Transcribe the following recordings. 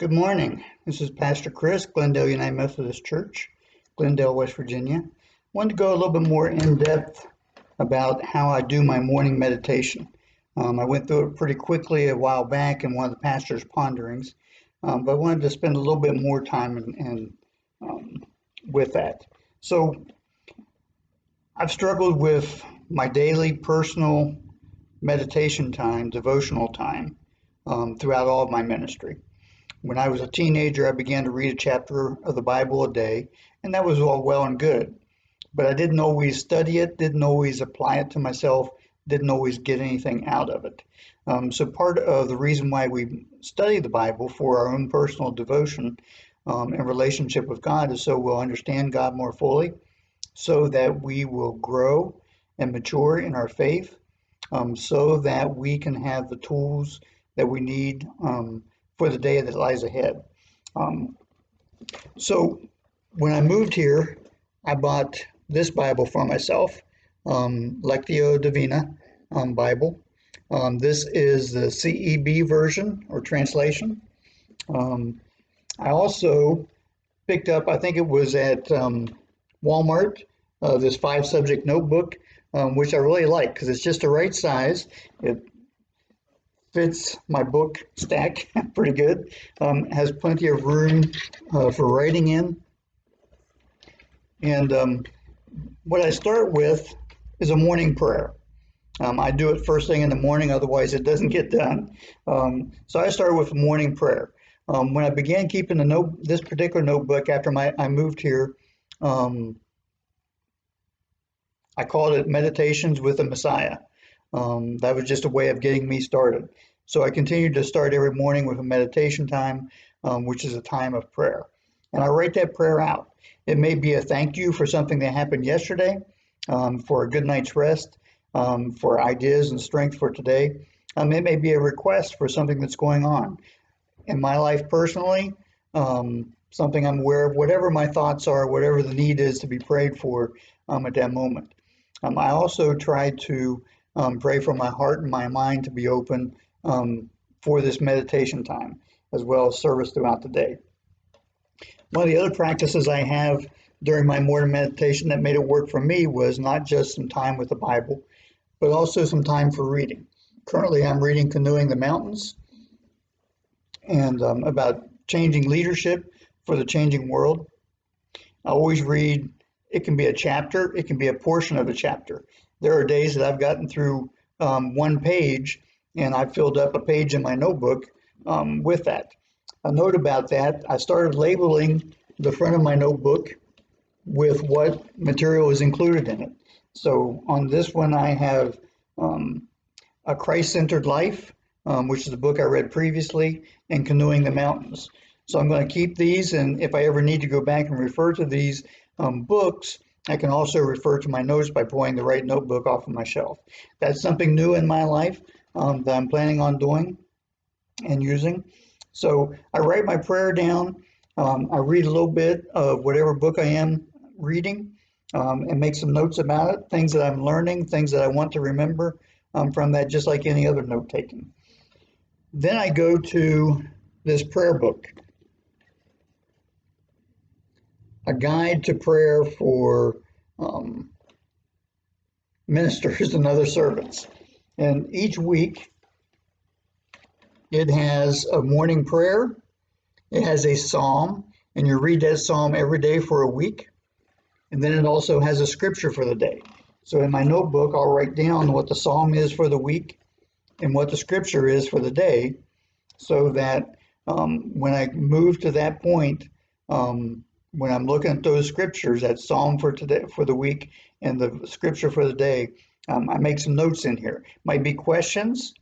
Good morning. This is Pastor Chris, Glendale United Methodist Church, Glendale, West Virginia. I wanted to go a little bit more in depth about how I do my morning meditation. I went through it pretty quickly a while back in one of the pastor's ponderings, but I wanted to spend a little bit more time with that. So I've struggled with my daily personal meditation time, devotional time, throughout all of my ministry. When I was a teenager, I began to read a chapter of the Bible a day, and that was all well and good. But I didn't always study it, didn't always apply it to myself, didn't always get anything out of it. So part of the reason why we study the Bible for our own personal devotion and relationship with God is so we'll understand God more fully, so that we will grow and mature in our faith, so that we can have the tools that we need for the day that lies ahead. So when I moved here, I bought this Bible for myself, Lectio Divina Bible. This is the CEB version or translation. I also picked up, I think it was at Walmart, this 5-subject notebook, which I really like because it's just the right size. It fits my book stack pretty good. Has plenty of room for writing in. And what I start with is a morning prayer. I do it first thing in the morning, otherwise it doesn't get done. So I start with a morning prayer. When I began keeping this particular notebook after I moved here, I called it Meditations with the Messiah. That was just a way of getting me started. So I continued to start every morning with a meditation time, which is a time of prayer. And I write that prayer out. It may be a thank you for something that happened yesterday, for a good night's rest, for ideas and strength for today. It may be a request for something that's going on in my life personally, something I'm aware of, whatever my thoughts are, whatever the need is to be prayed for at that moment. I also try to pray for my heart and my mind to be open for this meditation time, as well as service throughout the day. One of the other practices I have during my morning meditation that made it work for me was not just some time with the Bible, but also some time for reading. Currently, I'm reading Canoeing the Mountains and about changing leadership for the changing world. I always read, it can be a chapter, it can be a portion of a chapter. There are days that I've gotten through one page and I've filled up a page in my notebook with that. A note about that, I started labeling the front of my notebook with what material is included in it. So on this one, I have A Christ-Centered Life, which is a book I read previously, and Canoeing the Mountains. So I'm going to keep these, and if I ever need to go back and refer to these books, I can also refer to my notes by pulling the right notebook off of my shelf. That's something new in my life that I'm planning on doing and using. So I write my prayer down. I read a little bit of whatever book I am reading and make some notes about it, things that I'm learning, things that I want to remember from that, just like any other note taking. Then I go to this prayer book, A Guide to Prayer for Ministers and Other Servants. And each week it has a morning prayer, it has a psalm, and you read that psalm every day for a week. And then it also has a scripture for the day. So in my notebook, I'll write down what the psalm is for the week and what the scripture is for the day, so that when I move to that point, when I'm looking at those scriptures, that psalm for today, for the week, and the scripture for the day, I make some notes in here. Might be questions,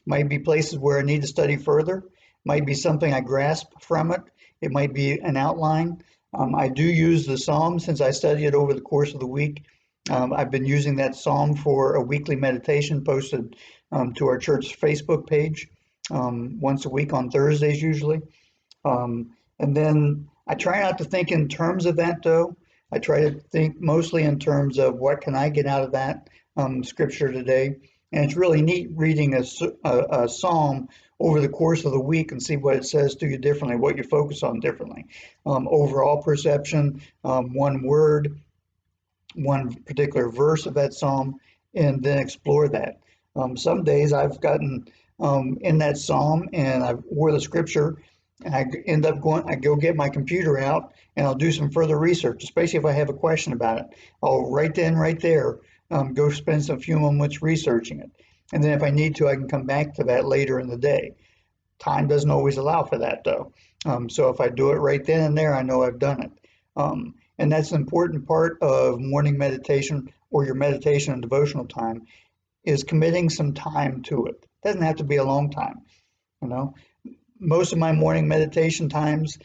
might be places where I need to study further, might be something I grasp from it. It might be an outline. I do use the psalm since I study it over the course of the week. I've been using that psalm for a weekly meditation posted to our church Facebook page once a week on Thursdays usually. And then I try not to think in terms of that though. I try to think mostly in terms of what can I get out of that scripture today, And it's really neat reading a psalm over the course of the week and see what it says to you differently, what you focus on differently. Overall perception, one word, one particular verse of that psalm, and then explore that. Some days I've gotten in that psalm and or the scripture, and I end up going, I go get my computer out and I'll do some further research, especially if I have a question about it. I'll right then, right there, go spend some few moments researching it. And then if I need to, I can come back to that later in the day. Time doesn't always allow for that though. So if I do it right then and there, I know I've done it. And that's an important part of morning meditation or your meditation and devotional time is committing some time to it. It doesn't have to be a long time, you know. Most of my morning meditation times,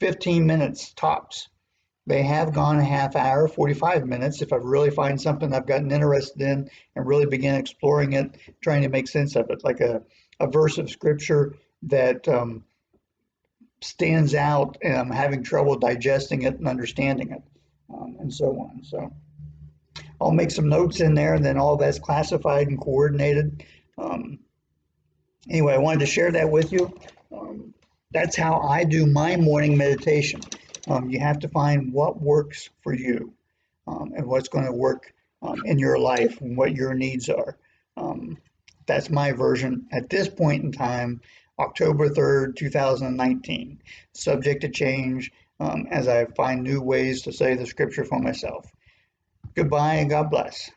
15 minutes tops. They have gone a half hour, 45 minutes if I really find something I've gotten interested in and really begin exploring it, trying to make sense of it, like a verse of scripture that stands out and I'm having trouble digesting it and understanding it, and so on. So I'll make some notes in there and then all that's classified and coordinated. Um, anyway, I wanted to share that with you. That's how I do my morning meditation. You have to find what works for you and what's going to work in your life and what your needs are. Um, that's my version at this point in time, October 3rd, 2019, subject to change as I find new ways to say the scripture for myself. Goodbye and God bless.